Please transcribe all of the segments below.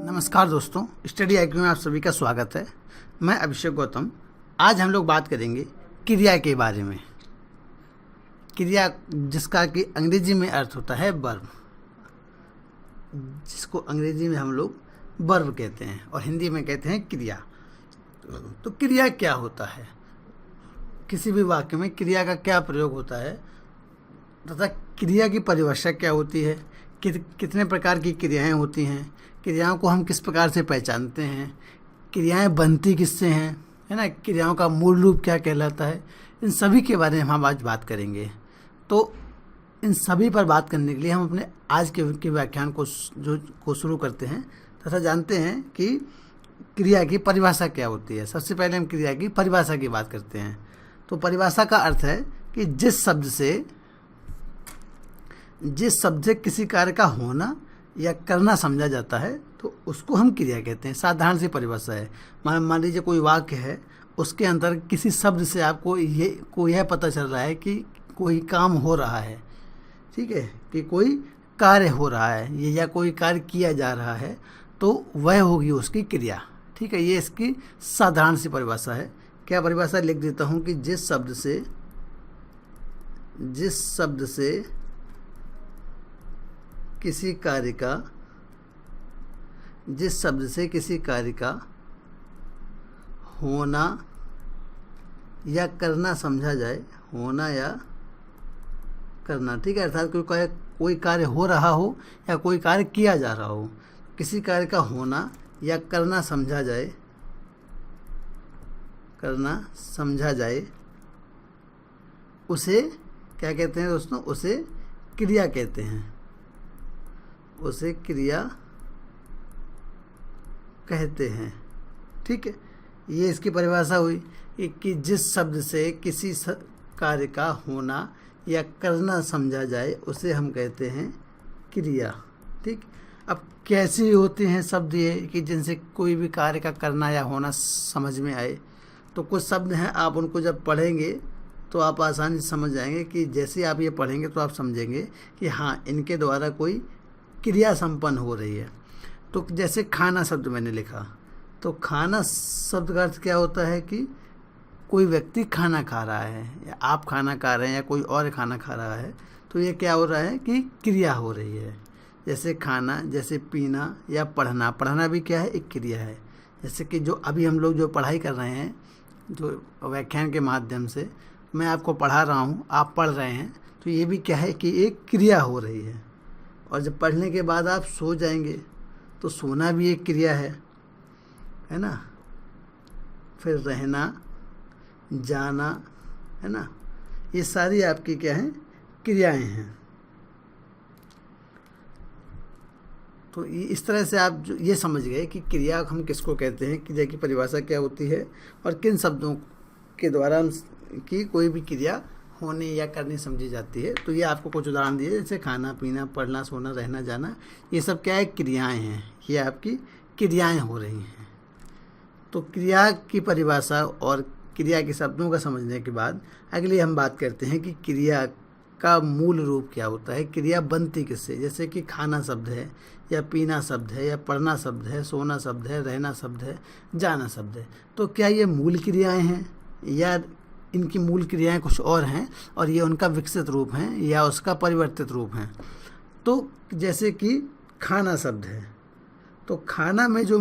नमस्कार दोस्तों, study IQ में आप सभी का स्वागत है। मैं अभिषेक गौतम। आज हम लोग बात करेंगे क्रिया के बारे में। क्रिया जिसका कि अंग्रेजी में अर्थ होता है वर्ब, जिसको अंग्रेजी में हम लोग वर्ब कहते हैं और हिंदी में कहते हैं क्रिया। तो क्रिया क्या होता है, किसी भी वाक्य में क्रिया का क्या प्रयोग होता है तथा क्रिया की परिभाषा क्या होती है, कितने प्रकार की क्रियाएं होती हैं, क्रियाओं को हम किस प्रकार से पहचानते हैं, क्रियाएं बनती किससे हैं, है ना, क्रियाओं का मूल रूप क्या कहलाता है, इन सभी के बारे में हम आज बात करेंगे। तो इन सभी पर बात करने के लिए हम अपने आज के व्याख्यान को शुरू करते हैं तथा जानते हैं कि क्रिया की परिभाषा क्या होती है। सबसे पहले हम क्रिया की परिभाषा की बात करते हैं। तो परिभाषा का अर्थ है कि जिस शब्द से किसी कार्य का होना या करना समझा जाता है तो उसको हम क्रिया कहते हैं। साधारण सी परिभाषा है। मान लीजिए कोई वाक्य है, उसके अंदर किसी शब्द से आपको यह पता चल रहा है कि कोई काम हो रहा है, ठीक है, कि कोई कार्य हो रहा है या कोई कार्य किया जा रहा है, तो वह होगी उसकी क्रिया। ठीक है, ये इसकी साधारण सी परिभाषा है। क्या परिभाषा लिख देता हूँ कि जिस शब्द से किसी कार्य का होना या करना समझा जाए, होना या करना, ठीक है, अर्थात कोई कार्य हो रहा हो या कोई कार्य किया जा रहा हो, किसी कार्य का होना या करना समझा जाए, उसे क्या कहते हैं दोस्तों? उसे क्रिया कहते हैं। उसे क्रिया कहते हैं। ठीक है, ये इसकी परिभाषा हुई कि जिस शब्द से किसी कार्य का होना या करना समझा जाए उसे हम कहते हैं क्रिया। ठीक, अब कैसी होते हैं शब्द ये कि जिनसे कोई भी कार्य का करना या होना समझ में आए? तो कुछ शब्द हैं, आप उनको जब पढ़ेंगे तो आप आसानी से समझ जाएंगे कि जैसे आप ये पढ़ेंगे तो आप समझेंगे कि हाँ, इनके द्वारा कोई क्रिया संपन्न हो रही है। तो जैसे खाना शब्द मैंने लिखा, तो खाना शब्द का अर्थ क्या होता है कि कोई व्यक्ति खाना खा रहा है, या आप खाना खा रहे हैं या कोई और खाना खा रहा है, तो ये क्या हो रहा है कि क्रिया हो रही है। जैसे खाना, जैसे पीना या पढ़ना भी क्या है? एक क्रिया है। जैसे कि जो अभी हम लोग जो पढ़ाई कर रहे हैं, जो व्याख्यान के माध्यम से मैं आपको पढ़ा रहा हूँ, आप पढ़ रहे हैं, तो ये भी क्या है कि एक क्रिया हो रही है। और जब पढ़ने के बाद आप सो जाएंगे तो सोना भी एक क्रिया है ना। फिर रहना, जाना, है ना, ये सारी आपकी क्या हैं? क्रियाएं हैं। तो इस तरह से आप ये समझ गए कि क्रिया हम किसको कहते हैं, क्रिया की परिभाषा क्या होती है और किन शब्दों के द्वारा की कोई भी क्रिया होने या करनी समझी जाती है। तो ये आपको कुछ उदाहरण दिए, जैसे खाना, पीना, पढ़ना, सोना, रहना, जाना, ये सब क्या है? क्रियाएं हैं। ये आपकी क्रियाएं हो रही हैं। तो क्रिया की परिभाषा और क्रिया के शब्दों का समझने के बाद अगली हम बात करते हैं कि क्रिया का मूल रूप क्या होता है, क्रिया बनती किससे। जैसे कि खाना शब्द है, या पीना शब्द है, या पढ़ना शब्द है, सोना शब्द है, रहना शब्द है, जाना शब्द है। तो क्या ये मूल क्रियाएं हैं या इनकी मूल क्रियाएं कुछ और हैं और ये उनका विकसित रूप हैं या उसका परिवर्तित रूप हैं? तो जैसे कि खाना शब्द है, तो खाना में जो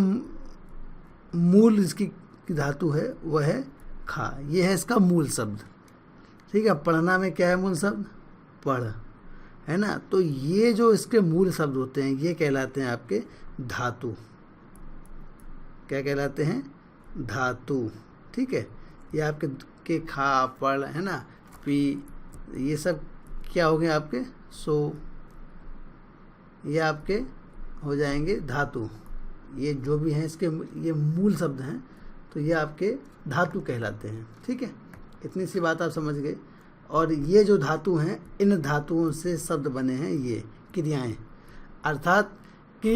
मूल इसकी धातु है वह है खा, ये है इसका मूल शब्द। ठीक है, पढ़ना में क्या है मूल शब्द? पढ़, है ना। तो ये जो इसके मूल शब्द होते हैं ये कहलाते हैं आपके धातु। क्या कहलाते हैं? धातु। ठीक है, ये आपके के खा, पढ़, है ना, पी, ये सब क्या हो गए आपके? सो, ये आपके हो जाएंगे धातु। ये जो भी हैं इसके ये मूल शब्द हैं, तो ये आपके धातु कहलाते हैं। ठीक है, इतनी सी बात आप समझ गए। और ये जो धातु हैं, इन धातुओं से शब्द बने हैं ये क्रियाएं। अर्थात कि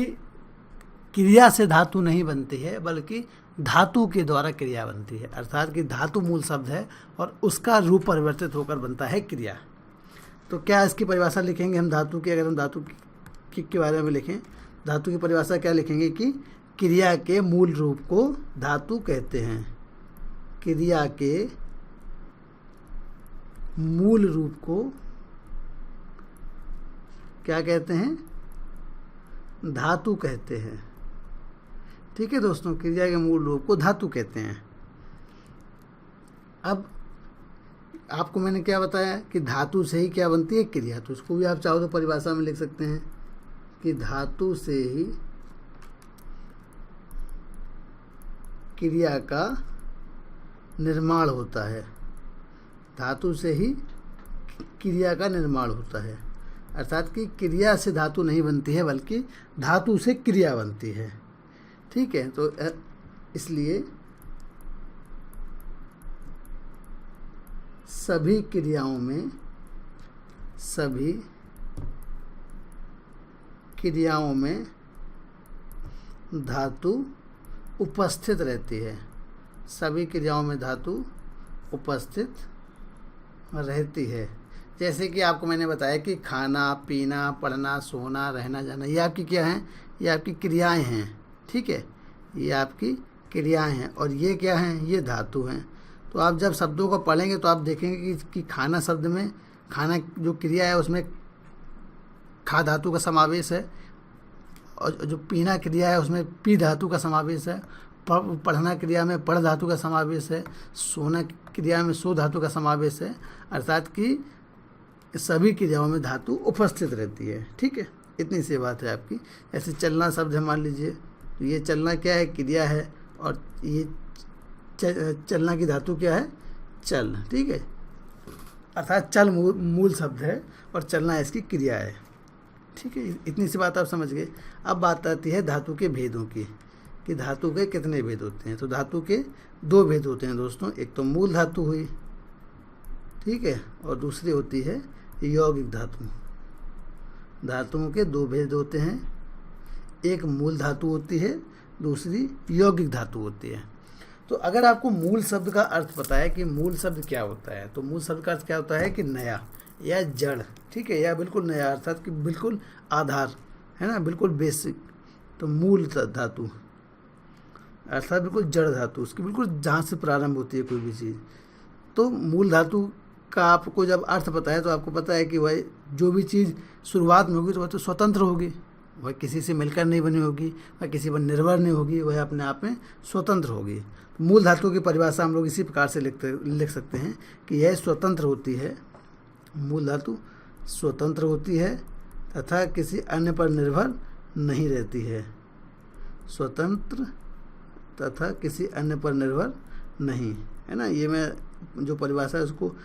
क्रिया से धातु नहीं बनती है, बल्कि धातु के द्वारा क्रिया बनती है। अर्थात कि धातु मूल शब्द है और उसका रूप परिवर्तित होकर बनता है क्रिया। तो क्या इसकी परिभाषा लिखेंगे हम धातु की? अगर हम धातु के बारे में लिखें, धातु की परिभाषा क्या लिखेंगे कि क्रिया के मूल रूप को धातु कहते हैं। क्रिया के मूल रूप को क्या कहते हैं? धातु कहते हैं। ठीक है दोस्तों, क्रिया के मूल रूप को धातु कहते हैं। अब आपको मैंने क्या बताया कि धातु से ही क्या बनती है? क्रिया। तो उसको भी आप चाहो तो परिभाषा में लिख सकते हैं कि धातु से ही क्रिया का निर्माण होता है। धातु से ही क्रिया का निर्माण होता है, अर्थात कि क्रिया से धातु नहीं बनती है बल्कि धातु से क्रिया बनती है। ठीक है, तो इसलिए सभी क्रियाओं में धातु उपस्थित रहती है। सभी क्रियाओं में धातु उपस्थित रहती है। जैसे कि आपको मैंने बताया कि खाना, पीना, पढ़ना, सोना, रहना, जाना, ये आपकी क्या हैं? ये आपकी क्रियाएं हैं। ठीक है, ये आपकी क्रियाएं हैं और ये क्या हैं? ये धातु हैं। तो आप जब शब्दों को पढ़ेंगे तो आप देखेंगे कि खाना शब्द में, खाना जो क्रिया है उसमें खा धातु का समावेश है, और जो पीना क्रिया है उसमें पी धातु का समावेश है, पढ़ना क्रिया में पढ़ धातु का समावेश है, सोना क्रिया में सो धातु का समावेश है, अर्थात कि सभी क्रियाओं में धातु उपस्थित रहती है। ठीक है, इतनी सी बात है आपकी। ऐसे चलना शब्द है, मान लीजिए, तो ये चलना क्या है? क्रिया है, और ये चलना की धातु क्या है? चल। ठीक है, अर्थात चल मूल शब्द है और चलना इसकी क्रिया है। ठीक है, इतनी सी बात आप समझ गए। अब बात आती है धातु के भेदों की, कि धातु के कितने भेद होते हैं। तो धातु के दो भेद होते हैं दोस्तों। एक तो मूल धातु हुई, ठीक है, और दूसरी होती है यौगिक धातु। धातुओं के दो भेद होते हैं, एक मूल धातु होती है, दूसरी यौगिक धातु होती है। तो अगर आपको मूल शब्द का अर्थ पता है कि मूल शब्द क्या होता है, तो मूल शब्द का अर्थ क्या होता है कि नया या जड़। ठीक है, या बिल्कुल नया, अर्थात कि बिल्कुल आधार है ना, बिल्कुल बेसिक। तो मूल धातु अर्थात बिल्कुल जड़ धातु, उसकी बिल्कुल जहाँ से प्रारंभ होती है कोई भी चीज़। तो मूल धातु का आपको जब अर्थ पता है तो आपको पता है कि वह जो भी चीज़ शुरुआत में होगी तो वह तो स्वतंत्र होगी, वह किसी से मिलकर नहीं बनी होगी, वह किसी पर निर्भर नहीं होगी, वह अपने आप में स्वतंत्र होगी। तो मूल धातु की परिभाषा हम लोग इसी प्रकार से लिख सकते हैं कि यह स्वतंत्र होती है, मूल धातु स्वतंत्र होती है तथा किसी अन्य पर निर्भर नहीं रहती है। स्वतंत्र तथा किसी अन्य पर निर्भर नहीं, है ना। ये मैं जो परिभाषा है उसको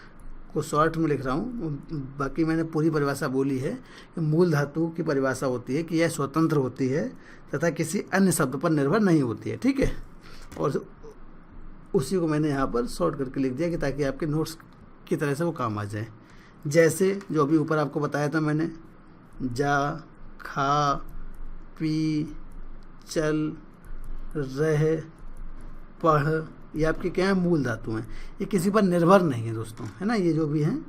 शॉर्ट में लिख रहा हूँ, बाकी मैंने पूरी परिभाषा बोली है कि मूल धातु की परिभाषा होती है कि यह स्वतंत्र होती है तथा किसी अन्य शब्द पर निर्भर नहीं होती है। ठीक है, और उसी को मैंने यहाँ पर शॉर्ट करके लिख दिया कि ताकि आपके नोट्स की तरह से वो काम आ जाए। जैसे जो अभी ऊपर आपको बताया था मैंने, जा, खा, पी, चल, रह, पढ़, ये आपके क्या है? मूल धातु हैं। ये किसी पर निर्भर नहीं है दोस्तों, है ना। ये जो भी हैं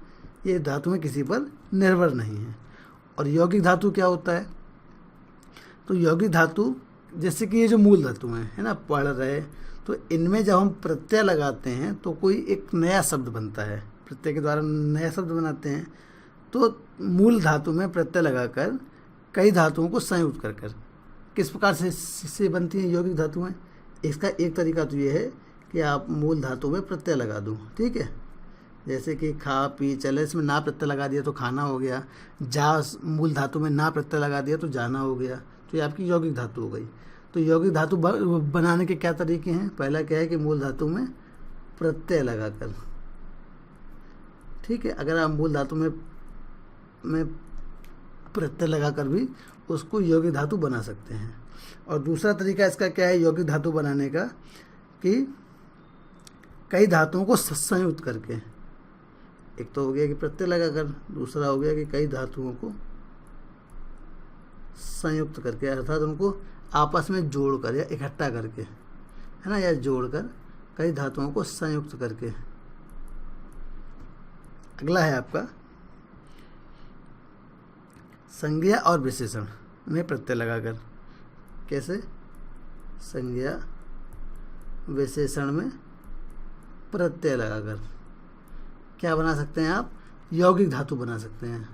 ये धातुएं किसी पर निर्भर नहीं हैं। और यौगिक धातु क्या होता है? तो यौगिक धातु जैसे कि ये जो मूल धातु हैं, है ना, पढ़ रहे, तो इनमें जब हम प्रत्यय लगाते हैं तो कोई एक नया शब्द बनता है, प्रत्यय के द्वारा नया शब्द बनाते हैं। तो मूल धातु में प्रत्यय लगाकर कई धातुओं को संयुक्त कर किस प्रकार से बनती हैं यौगिक धातुएं? इसका एक तरीका तो ये है कि आप मूल धातु में प्रत्यय लगा दूँ। ठीक है, जैसे कि खा, पी, चले, इसमें ना प्रत्यय लगा दिया तो खाना हो गया। जा मूल धातु में ना प्रत्यय लगा दिया तो जाना हो गया। तो ये आपकी यौगिक धातु हो गई। तो यौगिक धातु बनाने के क्या तरीके हैं? पहला क्या है कि मूल धातु में प्रत्यय लगाकर, ठीक है, अगर आप मूल धातु में प्रत्यय लगाकर भी उसको यौगिक धातु बना सकते हैं। और दूसरा तरीका इसका क्या है यौगिक धातु बनाने का, कि कई धातुओं को संयुक्त करके। एक तो हो गया कि प्रत्यय लगाकर, दूसरा हो गया कि कई धातुओं को संयुक्त करके, अर्थात उनको आपस में जोड़कर या इकट्ठा करके, है ना, या जोड़कर कई धातुओं को संयुक्त करके। अगला है आपका संज्ञा और विशेषण में प्रत्यय लगाकर। कैसे? संज्ञा विशेषण में प्रत्यय लगाकर क्या बना सकते हैं आप? यौगिक धातु बना सकते हैं,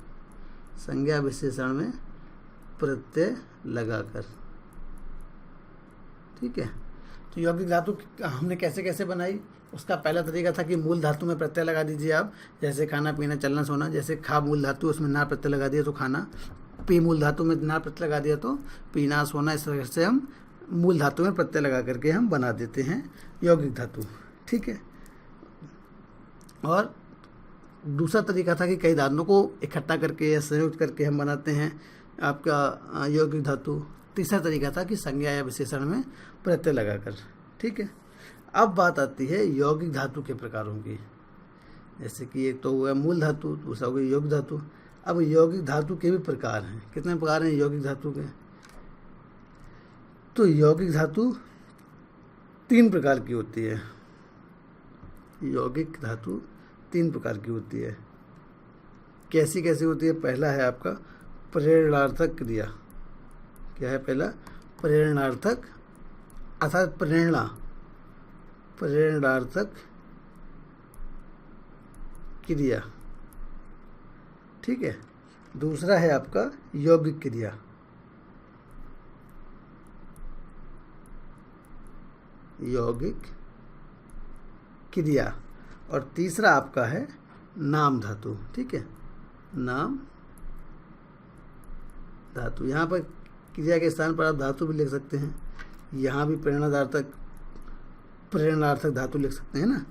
संज्ञा विशेषण में प्रत्यय लगाकर। ठीक है, तो यौगिक धातु हमने कैसे कैसे बनाई? उसका पहला तरीका था कि मूल धातु में प्रत्यय लगा दीजिए आप, जैसे खाना पीना चलना सोना। जैसे खा मूल धातु, उसमें ना प्रत्यय लगा दिया तो खाना। पी मूल धातु में ना प्रत्यय लगा दिया तो पीना सोना। इस तरह से हम मूल धातु में प्रत्यय लगा करके हम बना देते हैं यौगिक धातु। ठीक है, और दूसरा तरीका था कि कई धातुओं को इकट्ठा करके या संयुक्त करके हम बनाते हैं आपका यौगिक धातु। तीसरा तरीका था कि संज्ञा या विशेषण में प्रत्यय लगाकर। ठीक है, अब बात आती है यौगिक धातु के प्रकारों की। जैसे कि एक तो हुआ मूल धातु, दूसरा हो गया यौगिक धातु। अब यौगिक धातु के भी प्रकार हैं। कितने प्रकार हैं यौगिक धातु के? तो यौगिक धातु 3 प्रकार की होती है। यौगिक धातु 3 प्रकार की होती है। कैसी कैसी होती है? पहला है आपका प्रेरणार्थक क्रिया। क्या है पहला? प्रेरणार्थक, अर्थात प्रेरणार्थक क्रिया। ठीक है, दूसरा है आपका यौगिक क्रिया। यौगिक क्रिया, और तीसरा आपका है नाम धातु। ठीक है, नाम धातु। यहाँ पर क्रिया के स्थान पर आप धातु भी लिख सकते हैं। यहाँ भी प्रेरणार्थक धातु लिख सकते हैं ना।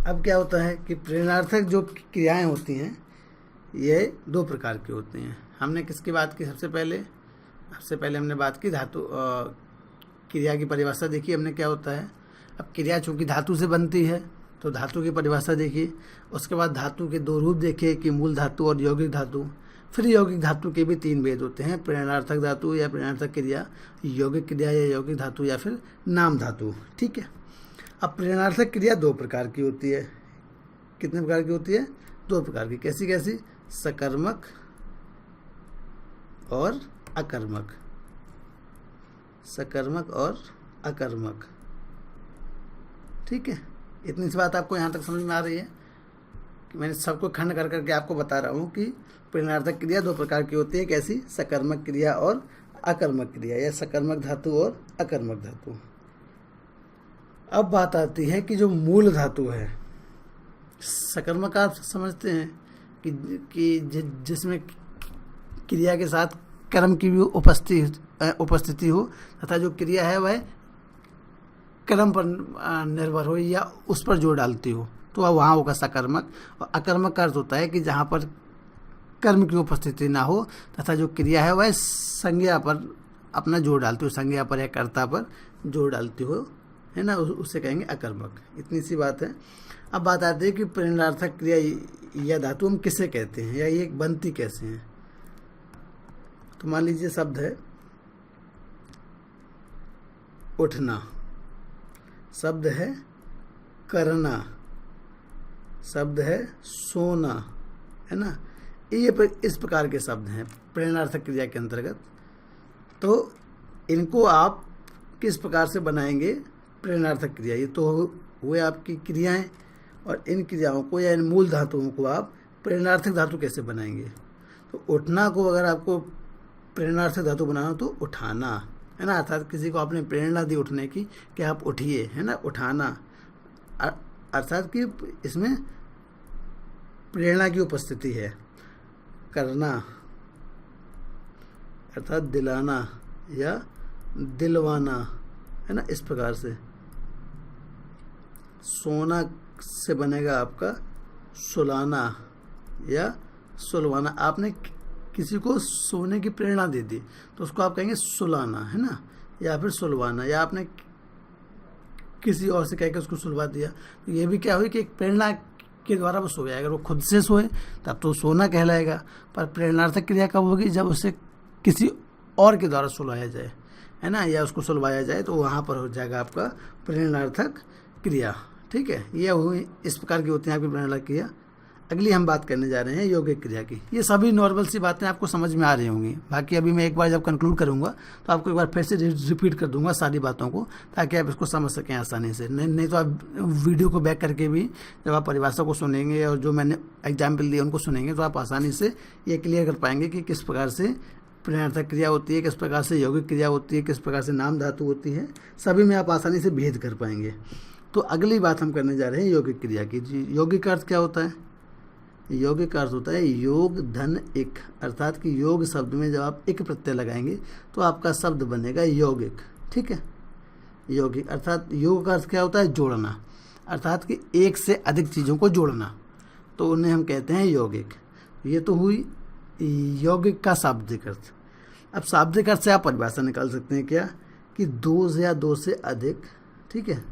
अब क्या होता है कि प्रेरणार्थक जो क्रियाएं होती हैं ये 2 प्रकार की होती हैं। हमने किसकी बात की? सबसे पहले हमने बात की धातु क्रिया की परिभाषा देखी हमने क्या होता है। अब क्रिया चूंकि धातु से बनती है तो धातु की परिभाषा देखी। उसके बाद धातु के 2 रूप देखे कि मूल धातु और यौगिक धातु। फिर यौगिक धातु के भी 3 भेद होते हैं, प्रेरणार्थक धातु या प्रेरणार्थक क्रिया, यौगिक क्रिया या यौगिक धातु, या फिर नाम धातु। ठीक है, अब प्रेरणार्थक क्रिया 2 प्रकार की होती है। कितने प्रकार की होती है? 2 प्रकार की। कैसी कैसी? सकर्मक और अकर्मक। सकर्मक और अकर्मक। ठीक है, इतनी सी बात आपको यहाँ तक समझ में आ रही है कि मैंने सबको खंड कर करके आपको बता रहा हूँ कि प्रेरणार्थक क्रिया 2 प्रकार की होती है। कैसी? सकर्मक क्रिया और अकर्मक क्रिया, या सकर्मक धातु और अकर्मक धातु। अब बात आती है कि जो मूल धातु है, सकर्मक आप समझते हैं कि जिसमें क्रिया के साथ कर्म की भी उपस्थिति हो, तथा जो क्रिया है वह कर्म पर निर्भर हो या उस पर जोर डालती हो, तो वहाँ होगा सकर्मक। और अकर्मक का अर्थ होता है कि जहाँ पर कर्म की उपस्थिति ना हो तथा जो क्रिया है वह संज्ञा पर अपना जोर डालती हो, संज्ञा पर या कर्ता पर जोर डालती हो, है ना, उससे कहेंगे अकर्मक। इतनी सी बात है। अब बात आती है कि प्रेरणार्थक क्रिया या धातु हम किसे कहते हैं या ये बनती कैसे हैं। तो मान लीजिए शब्द है उठना, शब्द है करना, शब्द है सोना, है ना। ये इस प्रकार के शब्द हैं प्रेरणार्थक क्रिया के अंतर्गत। तो इनको आप किस प्रकार से बनाएंगे? प्रेरणार्थक क्रिया। ये तो हुए आपकी क्रियाएं, और इन क्रियाओं को या इन मूल धातुओं को आप प्रेरणार्थक धातु कैसे बनाएंगे? तो उठना को अगर आपको प्रेरणार्थक धातु बनाना तो उठाना, है ना, अर्थात किसी को आपने प्रेरणा दी उठने की कि आप उठिए, है ना, उठाना, अर्थात कि इसमें प्रेरणा की उपस्थिति है। करना अर्थात दिलाना या दिलवाना, है ना, इस प्रकार से। सोना से बनेगा आपका सुलाना या सुलवाना। आपने किसी को सोने की प्रेरणा दे दी तो उसको आप कहेंगे सुलाना, है ना, या फिर सुलवाना। या आपने किसी और से कहकर उसको सुलवा दिया तो ये भी क्या हुई कि एक प्रेरणा के द्वारा वो सोया। अगर वो खुद से सोए तब तो सोना कहलाएगा, पर प्रेरणार्थक क्रिया कब होगी? जब उसे किसी और के द्वारा सुलवाया जाए, है ना, या उसको सुलवाया जाए, तो वहाँ पर हो जाएगा आपका प्रेरणार्थक क्रिया। ठीक है, ये हुई, इस प्रकार की होती है आपकी प्रेरणार्थक क्रिया। अगली हम बात करने जा रहे हैं यौगिक क्रिया की। ये सभी नॉर्मल सी बातें आपको समझ में आ रही होंगी। बाकी अभी मैं एक बार जब कंक्लूड करूंगा तो आपको एक बार फिर से रिपीट कर दूंगा सारी बातों को, ताकि आप इसको समझ सकें आसानी से। नहीं तो आप वीडियो को बैक करके भी जब आप परिभाषा को सुनेंगे और जो मैंने एग्जाम्पल दिए उनको सुनेंगे तो आप आसानी से ये क्लियर कर पाएंगे कि किस प्रकार से प्रेरणार्थक क्रिया होती है, किस प्रकार से यौगिक क्रिया होती है, किस प्रकार से नाम धातु होती है। सभी में आप आसानी से भेद कर पाएंगे। तो अगली बात हम करने जा रहे हैं यौगिक क्रिया की। जी, यौगिक का अर्थ क्या होता है? यौगिक का अर्थ होता है योग धन इक, अर्थात कि योग शब्द में जब आप इक प्रत्यय लगाएंगे तो आपका शब्द बनेगा यौगिक। ठीक है, यौगिक अर्थात योग का अर्थ क्या होता है? जोड़ना, अर्थात कि एक से अधिक चीज़ों को जोड़ना, तो उन्हें हम कहते हैं यौगिक। ये तो हुई यौगिक का शाब्दिक अर्थ। अब शाब्दिक अर्थ से आप परिभाषा निकाल सकते हैं क्या, कि दो या दो से अधिक, ठीक है,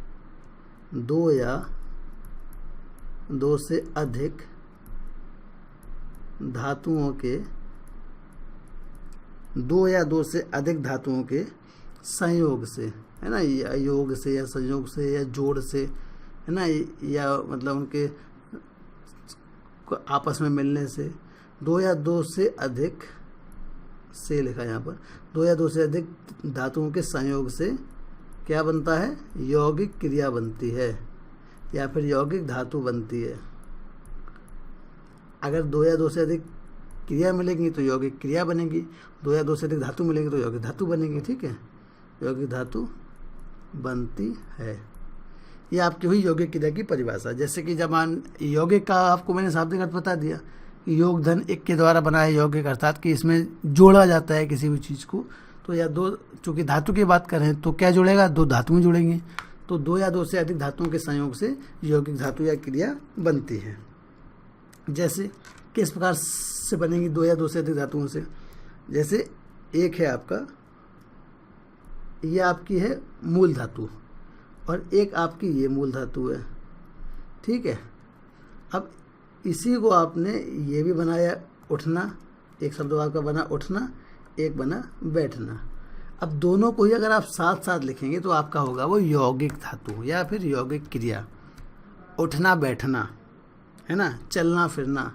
दो या दो से अधिक धातुओं के, दो या दो से अधिक धातुओं के संयोग से, है ना, या योग से या संयोग से या जोड़ से, है ना, या मतलब उनके आपस में मिलने से, दो या दो से अधिक से लिखा है यहाँ पर, दो या दो से अधिक धातुओं के संयोग से क्या बनता है? यौगिक क्रिया बनती है या फिर यौगिक धातु बनती है। अगर दो या दो से अधिक क्रिया मिलेंगी तो यौगिक क्रिया बनेगी, दो या दो से अधिक धातु मिलेंगी तो यौगिक धातु बनेगी। ठीक है, यौगिक धातु बनती है। ये आपकी हुई यौगिक क्रिया की परिभाषा। जैसे कि जब यौगिक का आपको मैंने शाब्दिक अर्थ बता दिया कि योग धन एक के द्वारा बना है यौगिक, अर्थात कि इसमें जोड़ा जाता है किसी भी चीज़ को। तो या दो, चूँकि धातु की बात करें तो क्या जुड़ेगा? दो धातुएं जुड़ेंगी, तो दो या दो से अधिक धातुओं के संयोग से यौगिक धातु या क्रिया बनती है। जैसे किस प्रकार से बनेंगी दो या दो से अधिक धातुओं से? जैसे एक है आपका, ये आपकी है मूल धातु और एक आपकी ये मूल धातु है। ठीक है, अब इसी को आपने ये भी बनाया उठना, एक शब्द आपका बना उठना, एक बना बैठना। अब दोनों को ही अगर आप साथ साथ लिखेंगे तो आपका होगा वो यौगिक धातु या फिर यौगिक क्रिया। उठना बैठना, है ना, चलना फिरना,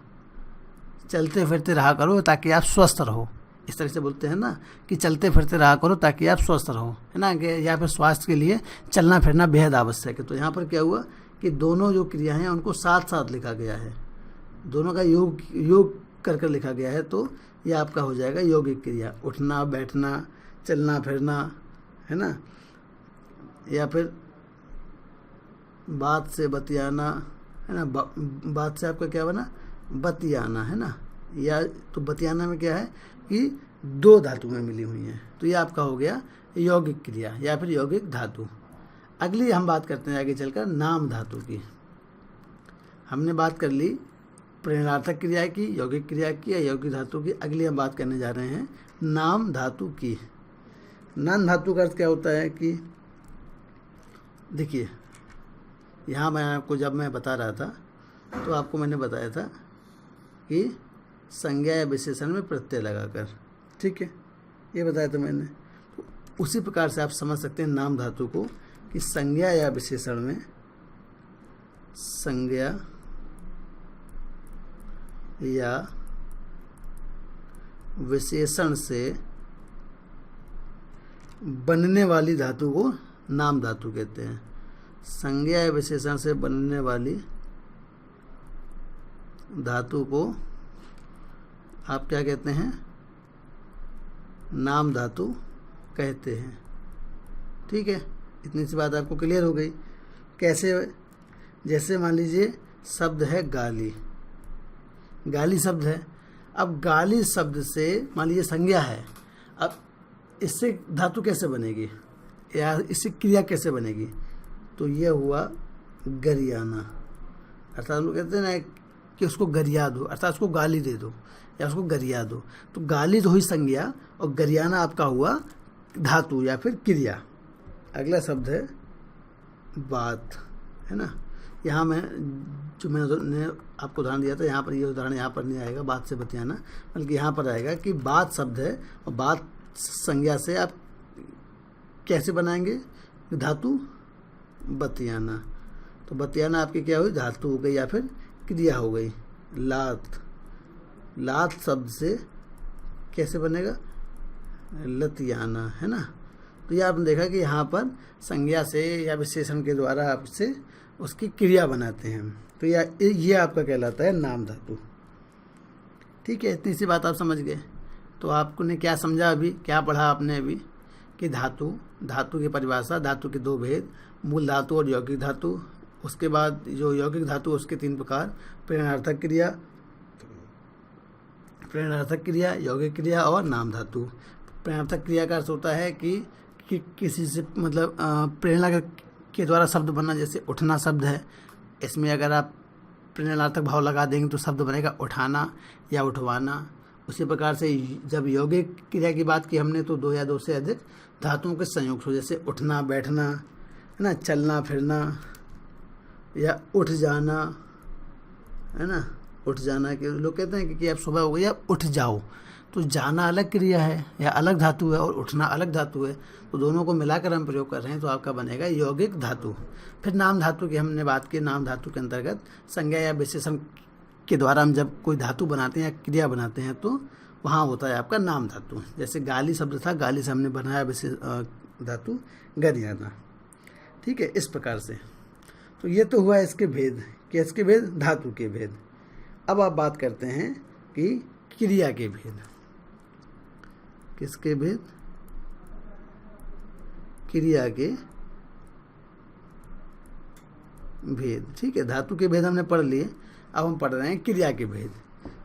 चलते फिरते रहा करो ताकि आप स्वस्थ रहो। इस तरह से बोलते हैं ना कि चलते फिरते रहा करो ताकि आप स्वस्थ रहो, है ना, कि या फिर स्वास्थ्य के लिए चलना फिरना बेहद आवश्यक है। तो यहाँ पर क्या हुआ कि दोनों जो क्रिया हैं उनको साथ साथ लिखा गया है, दोनों का योग कर लिखा गया है। तो यह आपका हो जाएगा यौगिक क्रिया। उठना बैठना, चलना फिरना, है ना, या फिर बात से बतियाना, है ना, बात से आपका क्या बना? बतियाना, है ना। या तो बतियाना में क्या है कि दो धातुएं मिली हुई हैं, तो ये आपका हो गया यौगिक क्रिया या फिर यौगिक धातु। अगली हम बात करते हैं आगे चलकर नाम धातु की। हमने बात कर ली प्रेरणार्थक क्रिया की, यौगिक क्रिया की या यौगिक धातु की। अगली हम बात करने जा रहे हैं नाम धातु की। नाम धातु का अर्थ क्या होता है कि देखिए, यहाँ मैं आपको जब मैं बता रहा था तो आपको मैंने बताया था कि संज्ञा या विशेषण में प्रत्यय लगाकर, ठीक है, ये बताया था मैंने। तो उसी प्रकार से आप समझ सकते हैं नाम धातु को कि संज्ञा या विशेषण में, संज्ञा या विशेषण से बनने वाली धातु को नाम धातु कहते हैं। संज्ञा या विशेषण से बनने वाली धातु को आप क्या कहते हैं? नाम धातु कहते हैं। ठीक है, इतनी सी बात आपको क्लियर हो गई। कैसे? जैसे मान लीजिए शब्द है गाली, गाली शब्द है। अब गाली शब्द से मान लीजिए संज्ञा है, अब इससे धातु कैसे बनेगी या इससे क्रिया कैसे बनेगी? तो यह हुआ गरियाना, अर्थात लोग कहते हैं ना कि उसको गरिया दो, अर्थात उसको गाली दे दो या उसको गरिया दो। तो गाली तो हुई संज्ञा और गरियाना आपका हुआ धातु या फिर क्रिया। अगला शब्द है बात, है ना। यहाँ मैंने आपको उदाहरण दिया था, यहाँ पर ये उदाहरण यहाँ पर नहीं आएगा बात से बतियाना, बल्कि यहाँ पर आएगा कि बात शब्द है और बात संज्ञा से आप कैसे बनाएंगे? धातु बतियाना। तो बतियाना आपकी क्या हुई? धातु हो गई या फिर क्रिया हो गई, लात, लात शब्द से कैसे बनेगा, लतियाना, है ना। तो ये आपने देखा कि यहाँ पर संज्ञा से या विशेषण के द्वारा आपसे उसकी क्रिया बनाते हैं। तो ये आपका कहलाता है नाम धातु। ठीक है, इतनी सी बात आप समझ गए। तो आपने क्या समझा, अभी क्या पढ़ा आपने अभी कि धातु, धातु की परिभाषा, धातु के दो भेद, मूल धातु और यौगिक धातु। उसके बाद जो यौगिक धातु उसके तीन प्रकार, प्रेरणार्थक क्रिया, प्रेरणार्थक क्रिया, यौगिक क्रिया और नाम धातु। प्रेरणार्थक क्रिया का अर्थ होता है कि किसी से मतलब प्रेरणा के द्वारा शब्द बनना, जैसे उठना शब्द है, इसमें अगर आप प्रेरणार्थक भाव लगा देंगे तो शब्द बनेगा उठाना या उठवाना। उसी प्रकार से जब यौगिक क्रिया की बात की हमने तो दो या दो से अधिक धातुओं के संयोग हो, जैसे उठना बैठना, है ना, चलना फिरना या उठ जाना, है ना। उठ जाना के लोग कहते हैं कि अब सुबह हो गई, अब उठ जाओ, तो जाना अलग क्रिया है या अलग धातु है और उठना अलग धातु है, तो दोनों को मिलाकर हम प्रयोग कर रहे हैं तो आपका बनेगा यौगिक धातु। फिर नाम धातु की हमने बात की। नाम धातु के अंतर्गत संज्ञा या विशेषण के द्वारा हम जब कोई धातु बनाते हैं या क्रिया बनाते हैं तो वहाँ होता है आपका नाम धातु। जैसे गाली शब्द था, गाली से हमने बनाया विशेष धातु गरियाना। ठीक है, इस प्रकार से। तो ये तो हुआ इसके भेद, कि इसके भेद, धातु के भेद। अब आप बात करते हैं कि क्रिया के भेद। किसके भेद, क्रिया के भेद। ठीक है, धातु के भेद हमने पढ़ लिए, अब हम पढ़ रहे हैं क्रिया के भेद।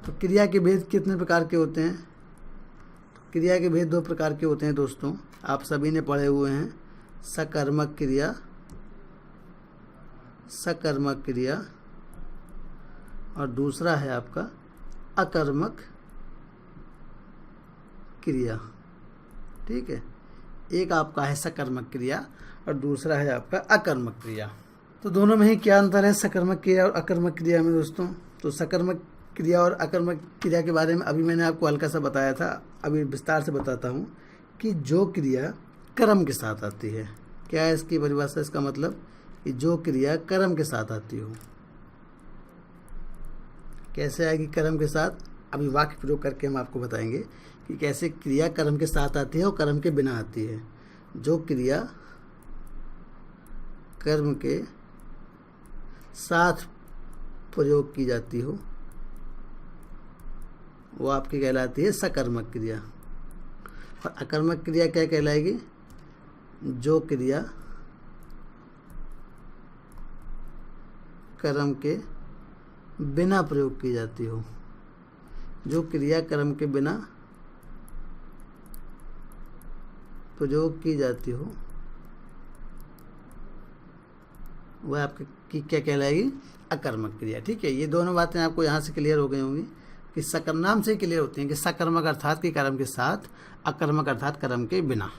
तो क्रिया के भेद कितने प्रकार के होते हैं, तो क्रिया के भेद दो प्रकार के होते हैं दोस्तों, आप सभी ने पढ़े हुए हैं। सकर्मक क्रिया, सकर्मक क्रिया, और दूसरा है आपका अकर्मक क्रिया। ठीक है, एक आपका है सकर्मक क्रिया और दूसरा है आपका अकर्मक क्रिया। तो दोनों में ही क्या अंतर है, सकर्मक क्रिया और अकर्मक क्रिया में दोस्तों। तो सकर्मक क्रिया और अकर्मक क्रिया के बारे में अभी मैंने आपको हल्का सा बताया था, अभी विस्तार से बताता हूँ कि जो क्रिया कर्म के साथ आती है। क्या है इसकी परिभाषा, इसका मतलब कि जो क्रिया कर्म के साथ आती हो। कैसे आएगी कर्म के साथ, अभी वाक्य प्रयोग करके हम आपको बताएंगे कि कैसे क्रिया कर्म के साथ आती है और कर्म के बिना आती है। जो क्रिया कर्म के साथ प्रयोग की जाती हो वो आपकी कहलाती है सकर्मक क्रिया। और अकर्मक क्रिया क्या कहलाएगी, जो क्रिया कर्म के बिना प्रयोग की जाती हो। जो क्रिया कर्म के बिना प्रयोग की जाती हो वह आपकी क्या कहलाएगी, अकर्मक क्रिया। ठीक है, ये दोनों बातें आपको यहाँ से क्लियर हो गई होंगी कि सकर्नाम से क्लियर होती हैं कि सकर्मक अर्थात कि कर्म के साथ, अकर्मक अर्थात कर्म के बिना।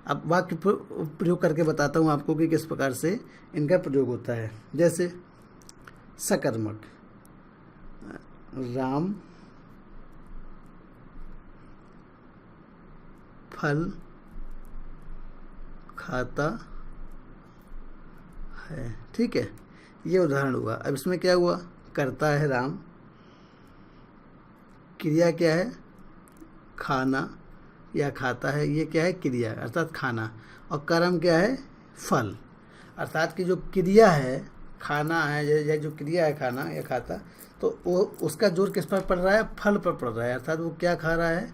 अब वाक्य प्रयोग करके बताता हूँ आपको कि किस प्रकार से इनका प्रयोग होता है। जैसे सकर्मक, राम फल खाता है। ठीक है, ये उदाहरण हुआ। अब इसमें क्या हुआ, करता है राम, क्रिया क्या है, खाना या खाता है, ये क्या है, क्रिया अर्थात खाना, और कर्म क्या है, फल अर्थात कि जो क्रिया है खाना है या जो क्रिया है खाना या खाता, तो वो उसका जोर किस पर पड़ रहा है, फल पर पड़ रहा है। अर्थात वो क्या खा रहा है,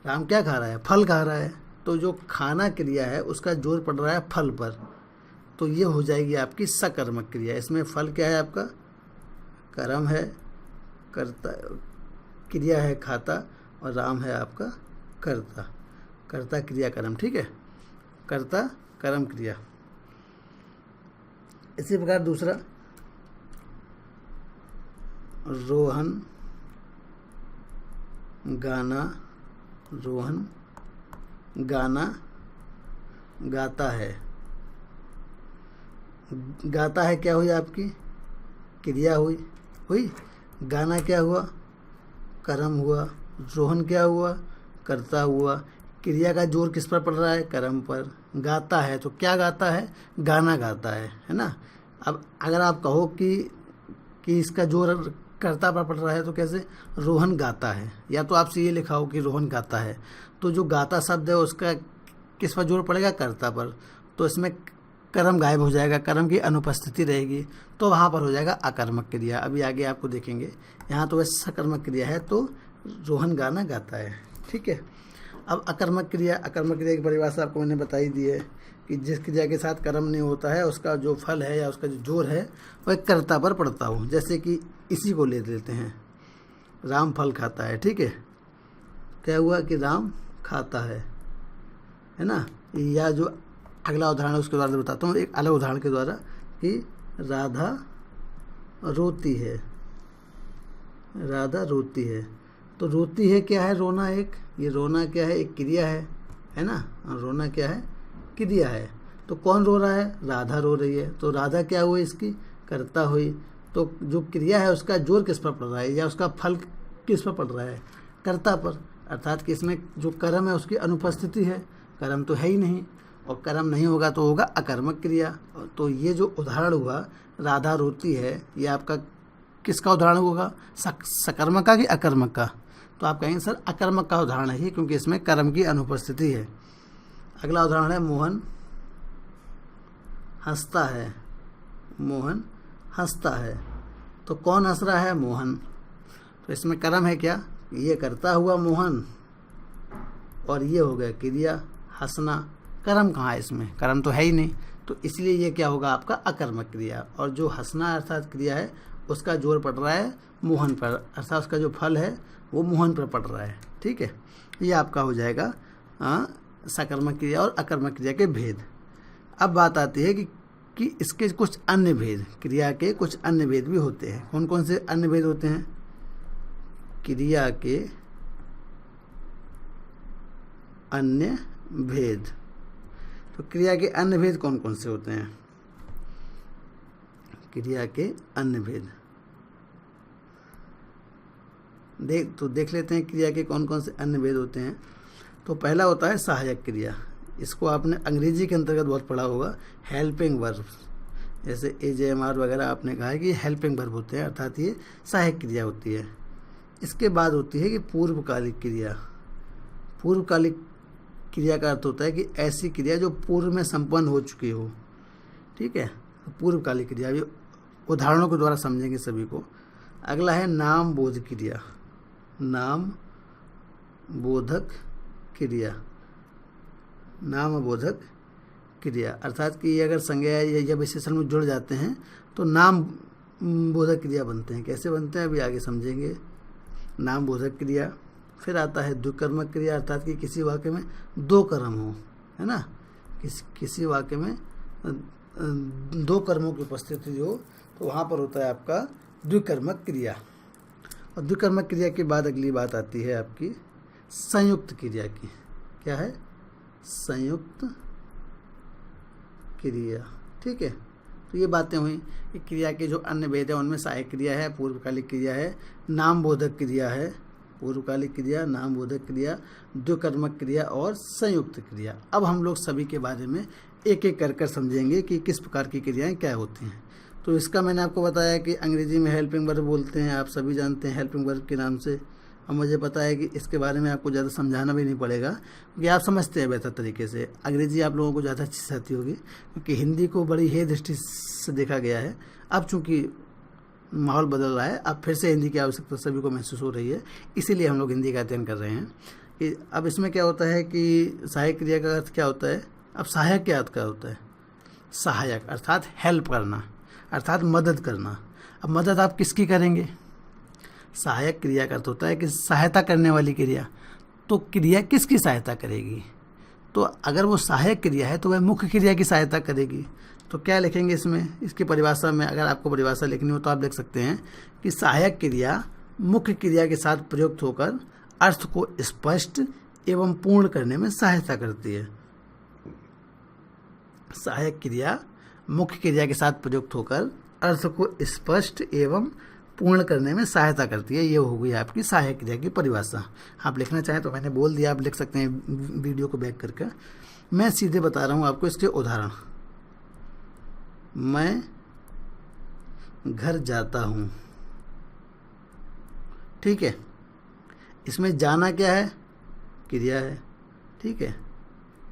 राम क्या खा रहा है, फल खा रहा है। तो जो खाना क्रिया है उसका जोर पड़ रहा है फल पर, तो ये हो जाएगी आपकी सकर्मक क्रिया। इसमें फल क्या है आपका, कर्म है, करता क्रिया है खाता, और राम है आपका कर्ता, कर्ता क्रिया कर्म। ठीक है, कर्ता कर्म क्रिया। इसी प्रकार दूसरा, रोहन गाना, रोहन गाना गाता है। गाता है क्या हुई आपकी, क्रिया हुई, गाना क्या हुआ, कर्म हुआ, रोहन क्या हुआ, कर्ता हुआ। क्रिया का जोर किस पर पड़ रहा है, कर्म पर। गाता है तो क्या गाता है, गाना गाता है ना। अब अगर आप कहो कि इसका जोर कर्ता पर पड़ रहा है तो कैसे, रोहन गाता है, या तो आपसे ये लिखा हो कि रोहन गाता है, तो जो गाता शब्द है उसका किस पर जोर पड़ेगा, कर्ता पर, तो इसमें कर्म गायब हो जाएगा, कर्म की अनुपस्थिति रहेगी, तो वहाँ पर हो जाएगा अकर्मक क्रिया। अभी आगे आपको देखेंगे, यहाँ तो वैसे सकर्मक क्रिया है, तो रोहन गाना गाता है, ठीक है। अब अकर्मक क्रिया की परिभाषा आपको मैंने बताई दी है कि जिस क्रिया के साथ कर्म नहीं होता है उसका जो फल है या उसका जो जोर है वह कर्ता पर पड़ता हो। जैसे कि इसी को ले लेते हैं, राम फल खाता है, ठीक है, क्या हुआ कि राम खाता है ना। या जो अगला उदाहरण है उसके द्वारा बताता हूँ, एक अलग उदाहरण के द्वारा, कि राधा रोती है, राधा रोती है, तो रोती है क्या है, रोना, एक ये रोना क्या है, एक क्रिया है ना, रोना क्या है, क्रिया है। तो कौन रो रहा है, राधा रो रही है, तो राधा क्या हुई, इसकी कर्ता हुई। तो जो क्रिया है उसका जोर किस पर पड़ रहा है या उसका फल किस पर पड़ रहा है, कर्ता पर, अर्थात कि इसमें जो कर्म है उसकी अनुपस्थिति है, कर्म तो है ही नहीं, और कर्म नहीं होगा तो होगा अकर्मक क्रिया। तो ये जो उदाहरण हुआ राधा रोती है, ये आपका किसका उदाहरण होगा, सकर्मक का कि अकर्मक का, तो आप कहेंगे सर अकर्मक का उदाहरण है, क्योंकि इसमें कर्म की अनुपस्थिति है। अगला उदाहरण है मोहन हंसता है, मोहन हंसता है, तो कौन हंस रहा है, मोहन, तो इसमें कर्म है क्या, ये करता हुआ मोहन, और ये हो गया क्रिया हंसना, कर्म कहाँ है इसमें, कर्म तो है ही नहीं, तो इसलिए ये क्या होगा आपका अकर्मक क्रिया। और जो हंसना अर्थात क्रिया है उसका जोर पड़ रहा है मोहन पर, अर्थात उसका जो फल है वो मोहन पर पड़ रहा है, ठीक है। ये आपका हो जाएगा सकर्मक क्रिया और अकर्मक क्रिया के भेद। अब बात आती है कि इसके कुछ अन्य भेद, क्रिया के कुछ अन्य भेद भी होते हैं। कौन कौन से अन्य भेद होते हैं, क्रिया के अन्य भेद, तो क्रिया के अन्य भेद कौन कौन से होते हैं, क्रिया के अन्य भेद देख लेते हैं क्रिया के कौन कौन से अन्य भेद होते हैं। तो पहला होता है सहायक क्रिया, इसको आपने अंग्रेजी के अंतर्गत बहुत पढ़ा होगा, हेल्पिंग वर्ब, जैसे AJMR वगैरह आपने कहा है कि हेल्पिंग वर्ब होते हैं, अर्थात ये सहायक क्रिया होती है। इसके बाद होती है कि पूर्वकालिक क्रिया। पूर्वकालिक क्रिया का अर्थ होता है कि ऐसी क्रिया जो पूर्व में संपन्न हो चुकी हो, ठीक है, पूर्वकालिक क्रिया। अभी उदाहरणों के द्वारा समझेंगे सभी को। अगला है नाम बोध क्रिया, नाम बोधक क्रिया, नाम बोधक क्रिया, अर्थात कि ये अगर संज्ञा या विशेषण में जुड़ जाते हैं तो नाम बोधक क्रिया बनते हैं। कैसे बनते हैं अभी आगे समझेंगे। नाम बोधक क्रिया। फिर आता है द्विकर्मक क्रिया, अर्थात कि किसी वाक्य में दो कर्म हो, है ना, किसी वाक्य में दो कर्मों की उपस्थिति हो, तो वहाँ पर होता है आपका द्विकर्मक क्रिया। और द्विकर्मक क्रिया के बाद अगली बात आती है आपकी संयुक्त क्रिया की। क्या है, संयुक्त क्रिया, ठीक है। तो ये बातें हुई कि क्रिया के जो अन्य भेद है उनमें सहायक क्रिया है, पूर्वकालिक क्रिया है, नाम बोधक क्रिया है, पूर्वकालिक क्रिया, नाम बोधक क्रिया, द्विकर्मक क्रिया और संयुक्त क्रिया। अब हम लोग सभी के बारे में एक एक कर समझेंगे कि किस प्रकार की क्रियाएं क्या होती हैं। तो इसका मैंने आपको बताया कि अंग्रेजी में हेल्पिंग वर्ब बोलते हैं, आप सभी जानते हैं हेल्पिंग वर्ब के नाम से। और मुझे पता है कि इसके बारे में आपको ज़्यादा समझाना भी नहीं पड़ेगा, क्योंकि आप समझते हैं बेहतर तरीके से। अंग्रेजी आप लोगों को ज़्यादा अच्छी से आती होगी, क्योंकि हिंदी को बड़ी हे दृष्टि से देखा गया है। अब चूँकि माहौल बदल रहा है, अब फिर से हिंदी की आवश्यकता सभी को महसूस हो रही है, इसीलिए हम लोग हिंदी का अध्ययन कर रहे हैं। कि अब इसमें क्या होता है कि सहायक क्रिया का अर्थ क्या होता है। अब सहायक क्या अर्थ क्या होता है, सहायक अर्थात हेल्प करना, अर्थात मदद करना। अब मदद आप किसकी करेंगे, सहायक क्रिया का अर्थ होता है कि सहायता करने वाली क्रिया। तो क्रिया किसकी सहायता करेगी, तो अगर वो सहायक क्रिया है तो वह मुख्य क्रिया की सहायता करेगी। तो क्या लिखेंगे इसमें, इसकी परिभाषा में अगर आपको परिभाषा लिखनी हो तो आप लिख सकते हैं कि सहायक क्रिया मुख्य क्रिया के साथ प्रयुक्त होकर अर्थ को स्पष्ट एवं पूर्ण करने में सहायता करती है। सहायक क्रिया मुख्य क्रिया के साथ प्रयुक्त होकर अर्थ को स्पष्ट एवं पूर्ण करने में सहायता करती है। ये हो गई आपकी सहायक क्रिया की परिभाषा। आप लिखना चाहें तो मैंने बोल दिया, आप लिख सकते हैं वीडियो को बैक करके। मैं सीधे बता रहा हूँ आपको इसके उदाहरण। मैं घर जाता हूँ, ठीक है। इसमें जाना क्या है? क्रिया है, ठीक है,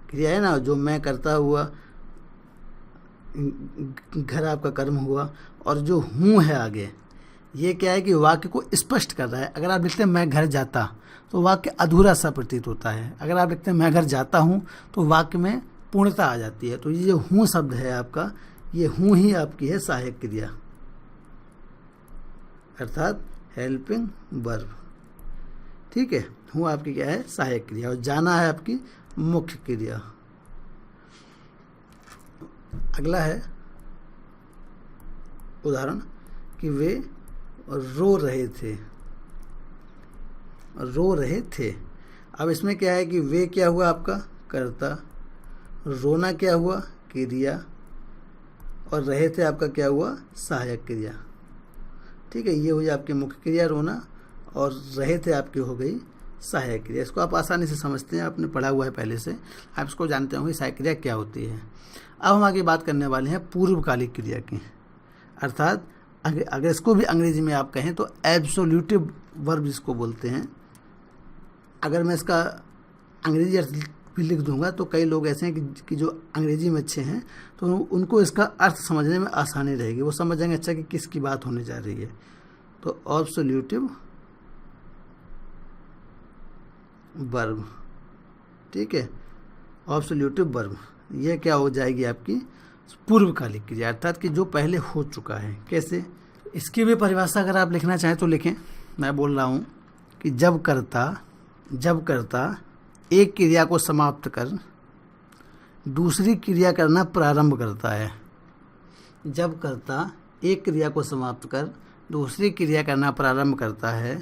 क्रिया है ना, जो मैं करता हुआ, घर आपका कर्म हुआ, और जो हूँ है आगे, ये क्या है कि वाक्य को स्पष्ट कर रहा है। अगर आप लिखते हैं मैं घर जाता तो वाक्य अधूरा सा प्रतीत होता है। अगर आप लिखते हैं मैं घर जाता हूँ तो वाक्य में पूर्णता आ जाती है। तो ये जो हूँ शब्द है आपका, ये हूँ ही आपकी है सहायक क्रिया, अर्थात हेल्पिंग वर्ब, ठीक है। हूँ आपकी क्या है? सहायक क्रिया, और जाना है आपकी मुख्य क्रिया। अगला है उदाहरण कि वे रो रहे थे, रो रहे थे। अब इसमें क्या है कि वे क्या हुआ आपका? कर्ता, रोना क्या हुआ? क्रिया, और रहे थे आपका क्या हुआ? सहायक क्रिया, ठीक है। ये हुई आपकी मुख्य क्रिया रोना, और रहे थे आपकी हो गई सहायक क्रिया। इसको आप आसानी से समझते हैं, आपने पढ़ा हुआ है पहले से, आप इसको जानते होंगे सहायक क्रिया क्या होती है। अब हम आगे बात करने वाले हैं पूर्वकालिक क्रिया की, अर्थात अगर इसको भी अंग्रेजी में आप कहें तो एब्सोल्यूटिव वर्ब जिसको बोलते हैं। अगर मैं इसका अंग्रेजी अर्थ भी लिख दूंगा तो कई लोग ऐसे हैं कि जो अंग्रेजी में अच्छे हैं तो उनको इसका अर्थ समझने में आसानी रहेगी, वो समझ जाएंगे अच्छा कि किसकी बात होने जा रही है। तो एब्सोल्यूटिव वर्ब, ठीक है, एब्सोल्यूटिव वर्ब, ये क्या हो जाएगी आपकी? पूर्वकालिक क्रिया, अर्थात कि जो पहले हो चुका है। कैसे? इसकी भी परिभाषा अगर आप लिखना चाहें तो लिखें। मैं बोल रहा हूँ कि जब कर्ता एक क्रिया को समाप्त कर दूसरी क्रिया करना प्रारंभ करता है, जब कर्ता एक क्रिया को समाप्त कर दूसरी क्रिया करना प्रारंभ करता है,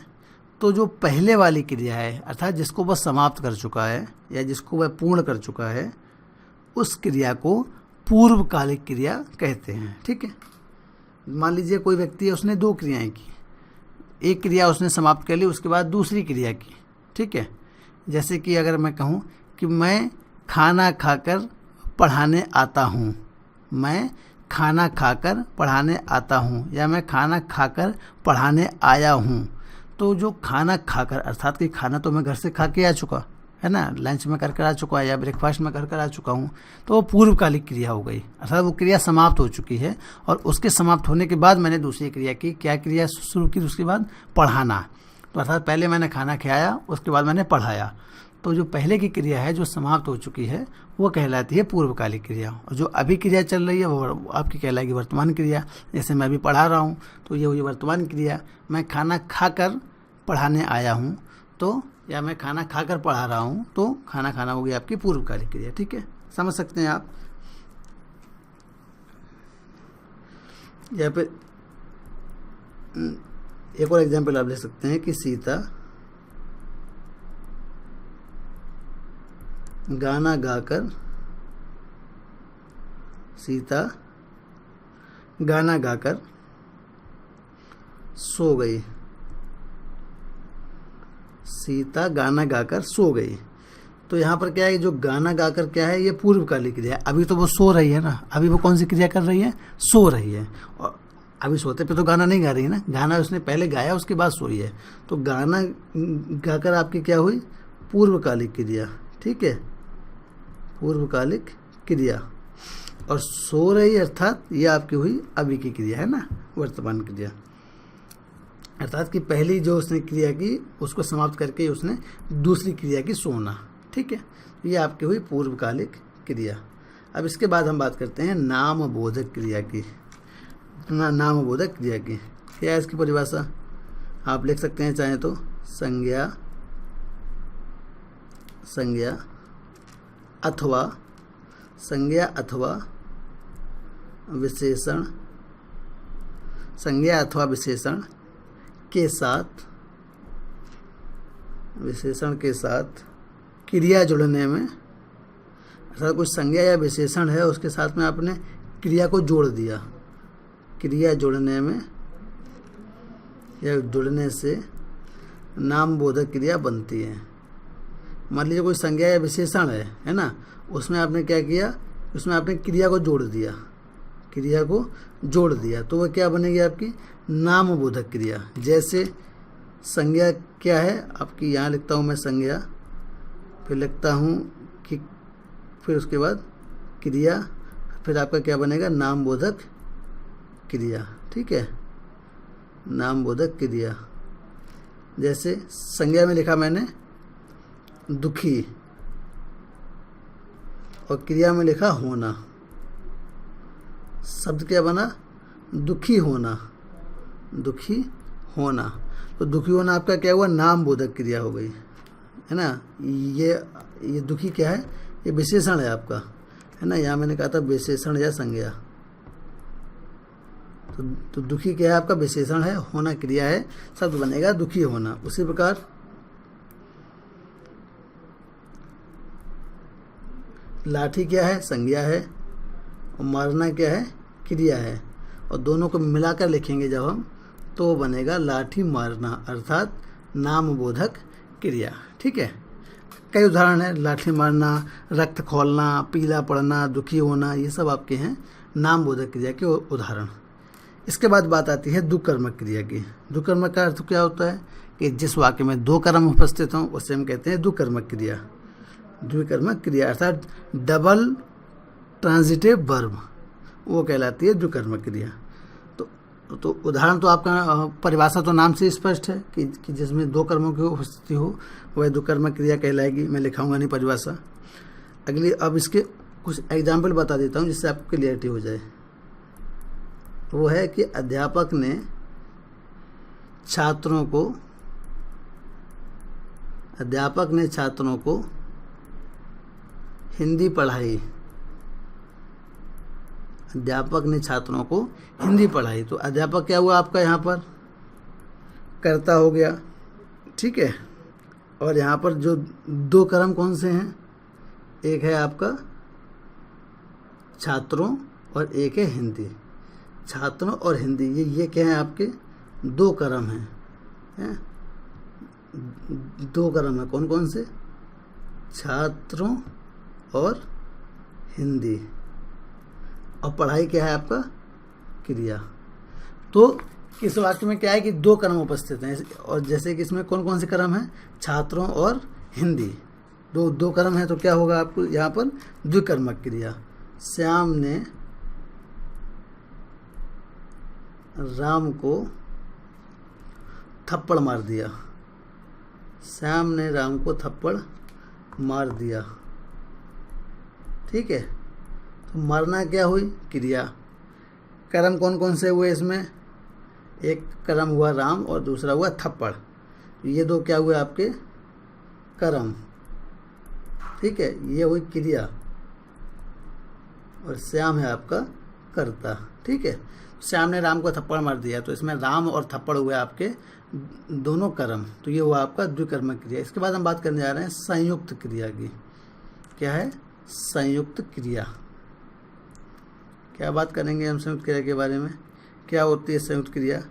तो जो पहले वाली क्रिया है, अर्थात जिसको वह समाप्त कर चुका है या जिसको वह पूर्ण कर चुका है, उस क्रिया को पूर्वकालिक क्रिया कहते हैं, ठीक है। मान लीजिए कोई व्यक्ति है, उसने दो क्रियाएं की, एक क्रिया उसने समाप्त कर ली, उसके बाद दूसरी क्रिया की, ठीक है। जैसे कि अगर मैं कहूँ कि मैं खाना खाकर पढ़ाने आता हूँ, मैं खाना खाकर पढ़ाने आता हूँ, या मैं खाना खाकर पढ़ाने आया हूँ, तो जो खाना खाकर, अर्थात कि खाना तो मैं घर से खा के आ चुका है ना, लंच में कर आ चुका है या ब्रेकफास्ट में कर आ चुका हूँ, तो वो पूर्वकालिक क्रिया हो गई, अर्थात वो क्रिया समाप्त हो चुकी है। और उसके समाप्त होने के बाद मैंने दूसरी क्रिया की। क्या क्रिया शुरू की? उसके बाद पढ़ाना। तो अर्थात पहले मैंने खाना खिलाया, उसके बाद मैंने पढ़ाया। तो जो पहले की क्रिया है जो समाप्त हो चुकी है वो कहलाती है पूर्वकालिक क्रिया, और जो अभी क्रिया चल रही है वो आपकी कहलाएगी वर्तमान क्रिया। जैसे मैं अभी पढ़ा रहा हूँ तो ये हुई वर्तमान क्रिया। मैं खाना खाकर पढ़ाने आया हूँ तो, या मैं खाना खाकर पढ़ा रहा हूँ तो खाना खाना हो गया आपकी पूर्वकालिक क्रिया, ठीक है। समझ सकते हैं आप। या फिर एक और एग्जाम्पल आप ले सकते हैं कि सीता गाना गाकर, सीता गाना गाकर सो गई, सीता गाना गाकर सो गई। तो यहाँ पर क्या है, जो गाना गाकर क्या है, ये पूर्वकालिक क्रिया है। अभी तो वो सो रही है ना, अभी वो कौन सी क्रिया कर रही है? सो रही है। और अभी सोते पे तो गाना नहीं गा रही है ना, गाना उसने पहले गाया उसके बाद सोई है। तो गाना गाकर आपकी क्या हुई? पूर्वकालिक क्रिया, ठीक है, पूर्वकालिक क्रिया। और सो रही अर्थात ये आपकी हुई अभी की क्रिया है ना, वर्तमान क्रिया, अर्थात कि पहली जो उसने क्रिया की उसको समाप्त करके उसने दूसरी क्रिया की सोना, ठीक है। ये आपकी हुई पूर्वकालिक क्रिया। अब इसके बाद हम बात करते हैं नामबोधक क्रिया की। नामबोधक क्रिया की क्या है इसकी परिभाषा? आप लिख सकते हैं चाहे तो संज्ञा, संज्ञा अथवा, संज्ञा अथवा विशेषण, संज्ञा अथवा विशेषण के साथ, विशेषण के साथ क्रिया जुड़ने में, अर्थात कुछ संज्ञा या विशेषण है उसके साथ में आपने क्रिया को जोड़ दिया, क्रिया जोड़ने में या जुड़ने से नामबोधक क्रिया बनती है। मान लीजिए कोई संज्ञा या विशेषण है ना, उसमें आपने क्या किया, उसमें आपने क्रिया को जोड़ दिया, क्रिया को जोड़ दिया, तो वह क्या बनेगी आपकी? नामबोधक क्रिया। जैसे संज्ञा क्या है आपकी, यहाँ लिखता हूँ मैं संज्ञा, फिर लिखता हूँ कि फिर उसके बाद क्रिया, फिर आपका क्या बनेगा, नामबोधक क्रिया। ठीक है, नामबोधक क्रिया। जैसे संज्ञा में लिखा मैंने दुखी, और क्रिया में लिखा होना। शब्द क्या बना, दुखी होना, दुखी होना। तो दुखी होना आपका क्या हुआ, नामबोधक क्रिया हो गई, है ना। ये दुखी क्या है, ये विशेषण है आपका, है ना। यहाँ मैंने कहा था विशेषण या संज्ञा। तो दुखी क्या है आपका, विशेषण है, होना क्रिया है, शब्द बनेगा दुखी होना। उसी प्रकार लाठी क्या है, संज्ञा है, और मारना क्या है, क्रिया है, और दोनों को मिलाकर लिखेंगे जब हम, तो वो बनेगा लाठी मारना, अर्थात नामबोधक क्रिया। ठीक है, कई उदाहरण है, लाठी मारना, रक्त खोलना, पीला पड़ना, दुखी होना, ये सब आपके हैं नामबोधक क्रिया के उदाहरण। इसके बाद बात आती है दुकर्मक क्रिया की। दुकर्मक का अर्थ क्या होता है कि जिस वाक्य में दो कर्म उपस्थित हों उसे हम कहते हैं दुकर्मक क्रिया। द्विकर्मक क्रिया अर्थात डबल ट्रांजिटिव वर्ब, वो कहलाती है द्विकर्मक क्रिया। तो उदाहरण तो आपका, परिभाषा तो नाम से स्पष्ट है कि जिसमें दो कर्मों की उपस्थिति हो वह द्विकर्मक क्रिया कहलाएगी। मैं लिखाऊंगा नहीं परिभाषा अगली। अब इसके कुछ एग्जाम्पल बता देता हूँ जिससे आपको क्लियरिटी हो जाए। वो है कि अध्यापक ने छात्रों को हिंदी पढ़ाई। अध्यापक ने छात्रों को हिंदी पढ़ाई। तो अध्यापक क्या हुआ आपका, यहाँ पर कर्ता हो गया। ठीक है, और यहाँ पर जो दो कर्म कौन से हैं, एक है आपका छात्रों और एक है हिंदी। छात्रों और हिंदी ये क्या है आपके, दो कर्म हैं। दो कर्म है, कौन कौन से, छात्रों और हिंदी, और पढ़ाई क्या है आपका, क्रिया। तो इस वाक्य में क्या है कि दो कर्म उपस्थित हैं, और जैसे कि इसमें कौन कौन से कर्म हैं, छात्रों और हिंदी, दो कर्म हैं। तो क्या होगा आपको यहाँ पर, द्विकर्मक क्रिया। श्याम ने राम को थप्पड़ मार दिया। श्याम ने राम को थप्पड़ मार दिया। ठीक है, तो मारना क्या हुई, क्रिया। कर्म कौन कौन से हुए इसमें, एक कर्म हुआ राम और दूसरा हुआ थप्पड़। ये दो क्या हुए आपके, कर्म। ठीक है, ये हुई क्रिया, और श्याम है आपका कर्ता। ठीक है, श्याम ने राम को थप्पड़ मार दिया, तो इसमें राम और थप्पड़ हुए आपके दोनों कर्म। तो ये हुआ आपका द्विकर्मक क्रिया। इसके बाद हम बात करने जा रहे हैं संयुक्त क्रिया की। क्या है, संयुक्त क्रिया। क्या बात करेंगे हम संयुक्त क्रिया के बारे में, क्या होती है संयुक्त क्रिया।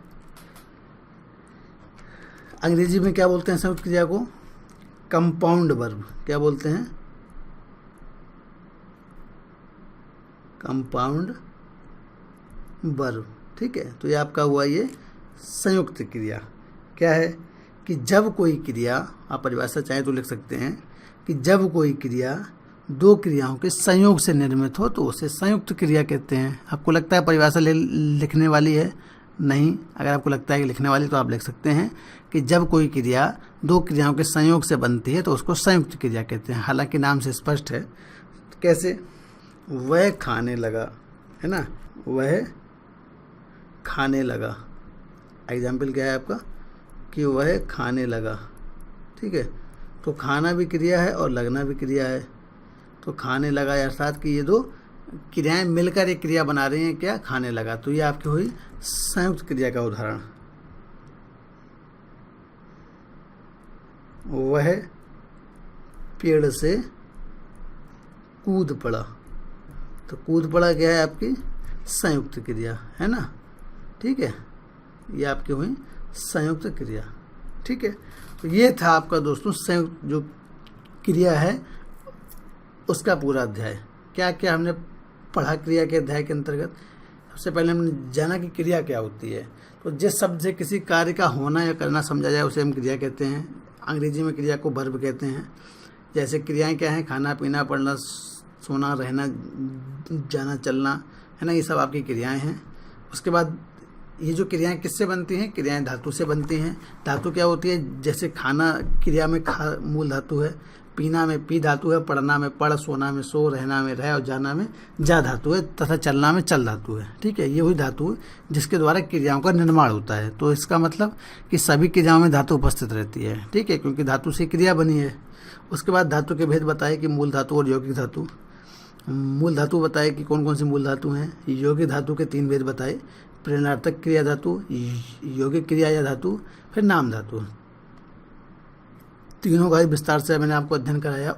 अंग्रेजी में क्या बोलते हैं संयुक्त क्रिया को, कंपाउंड वर्ब। क्या बोलते हैं, कंपाउंड वर्ब। ठीक है, तो ये आपका हुआ ये संयुक्त क्रिया। क्या है कि जब कोई क्रिया, आप परिभाषा चाहे तो लिख सकते हैं कि जब कोई क्रिया दो क्रियाओं के संयोग से निर्मित हो तो उसे संयुक्त क्रिया कहते हैं। आपको लगता है परिभाषा लिखने वाली है, नहीं। अगर आपको लगता है कि लिखने वाली तो आप लिख सकते हैं कि जब कोई क्रिया दो क्रियाओं के संयोग से बनती है तो उसको संयुक्त क्रिया कहते हैं। हालांकि नाम से स्पष्ट है। कैसे, वह खाने लगा, है ना, वह खाने लगा। एग्जाम्पल क्या है आपका कि वह खाने लगा। ठीक है, तो खाना भी क्रिया है और लगना भी क्रिया है। तो खाने लगा अर्थात कि ये दो क्रियाएं मिलकर एक क्रिया बना रही हैं, क्या, खाने लगा। तो ये आपकी हुई संयुक्त क्रिया का उदाहरण। वह पेड़ से कूद पड़ा। तो कूद पड़ा क्या है आपकी संयुक्त क्रिया, है ना। ठीक है, ये आपकी हुई संयुक्त क्रिया। ठीक है, तो ये था आपका दोस्तों संयुक्त जो क्रिया है उसका पूरा अध्याय। क्या क्या हमने पढ़ा क्रिया के अध्याय के अंतर्गत। सबसे पहले हमने जाना कि क्रिया क्या होती है। तो जिस शब्द से किसी कार्य का होना या करना समझा जाए उसे हम क्रिया कहते हैं। अंग्रेजी में क्रिया को वर्ब कहते हैं। जैसे क्रियाएं क्या हैं, खाना पीना, पढ़ना, सोना, रहना, जाना, चलना, है ना, ये सब आपकी क्रियाएं हैं। उसके बाद ये जो क्रियाएं किससे बनती हैं, क्रियाएं धातु से बनती हैं। धातु क्या होती है, जैसे खाना क्रिया में खा मूल धातु है, पीना में पी धातु है, पढ़ना में पढ़, सोना में सो, रहना में रह और जाना में जा धातु है तथा चलना में चल धातु है। ठीक है, ये वही धातु है जिसके द्वारा क्रियाओं का निर्माण होता है। तो इसका मतलब कि सभी क्रियाओं में धातु उपस्थित रहती है। ठीक है, क्योंकि धातु से क्रिया बनी है। उसके बाद धातु के भेद बताए कि मूल धातु और यौगिक धातु। मूल धातु बताए कि कौन कौन सी मूल धातु हैं। यौगिक धातु के 3 भेद बताए, प्रेरणार्थक क्रिया धातु, यौगिक क्रिया या धातु, फिर नाम धातु। तीनों का ही विस्तार से मैंने आपको अध्ययन कराया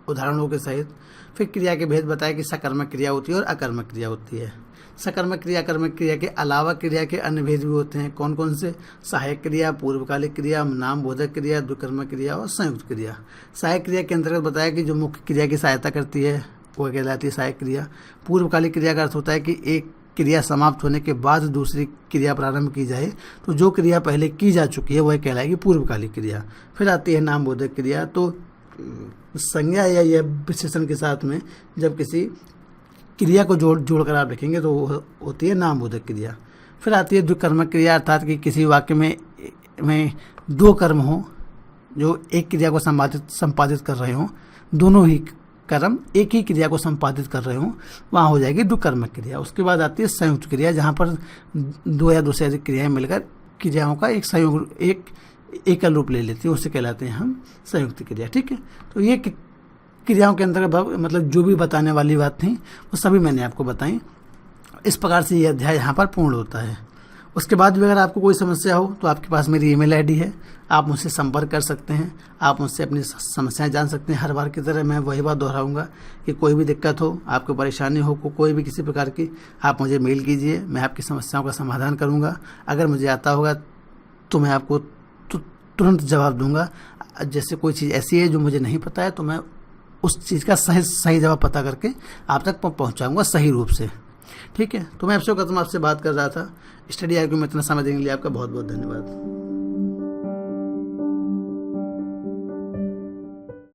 उदाहरणों के सहित। फिर क्रिया के भेद बताया कि सकर्मक क्रिया होती है और अकर्मक क्रिया होती है। सकर्मक क्रिया अकर्मक क्रिया के अलावा क्रिया के अन्य भेद भी होते हैं। कौन कौन से? सहायक क्रिया, पूर्वकालिक क्रिया, नाम बोधक क्रिया, द्विकर्मक क्रिया और संयुक्त क्रिया। सहायक क्रिया के अंतर्गत बताया कि जो मुख्य क्रिया की सहायता करती है वह कहलाती है सहायक क्रिया। पूर्वकालिक क्रिया का अर्थ होता है कि एक क्रिया समाप्त होने के बाद दूसरी क्रिया प्रारंभ की जाए तो जो क्रिया पहले की जा चुकी है वह कहलाएगी पूर्वकालिक क्रिया। फिर आती है नाम बोधक क्रिया। तो संज्ञा या यह विशेषण के साथ में जब किसी क्रिया को जोड़कर आप लिखेंगे तो वो होती है नाम बोधक क्रिया। फिर आती है द्विकर्मक क्रिया, अर्थात कि किसी वाक्य में 2 कर्म हों जो एक क्रिया को संपादित कर रहे हों, दोनों ही कर्म एक ही क्रिया को संपादित कर रहे हों, वहाँ हो जाएगी द्विकर्मक क्रिया। उसके बाद आती है संयुक्त क्रिया, जहाँ पर 2 या 2 से अधिक क्रियाएं मिलकर क्रियाओं का एक एकल रूप ले लेती है, उसे कहलाते हैं हम संयुक्त क्रिया। ठीक है, तो ये क्रियाओं के अंतर्गत मतलब जो भी बताने वाली बात थी वो सभी मैंने आपको बताई। इस प्रकार से ये अध्याय यहाँ पर पूर्ण होता है। उसके बाद भी अगर आपको कोई समस्या हो तो आपके पास मेरी ईमेल आईडी है, आप मुझसे संपर्क कर सकते हैं, आप मुझसे अपनी समस्याएं जान सकते हैं। हर बार की तरह मैं वही बात दोहराऊंगा कि कोई भी दिक्कत हो, आपको परेशानी हो, कोई भी किसी प्रकार की, आप मुझे मेल कीजिए, मैं आपकी समस्याओं का समाधान करूंगा। अगर मुझे आता होगा तो मैं आपको तुरंत जवाब दूंगा। जैसे कोई चीज़ ऐसी है जो मुझे नहीं पता है तो मैं उस चीज़ का सही जवाब पता करके आप तक पहुंचाऊंगा सही रूप से। ठीक है, तो मैं आपसे बात कर रहा था। स्टडी आईक्यू में इतना समय देने के लिए आपका बहुत बहुत धन्यवाद।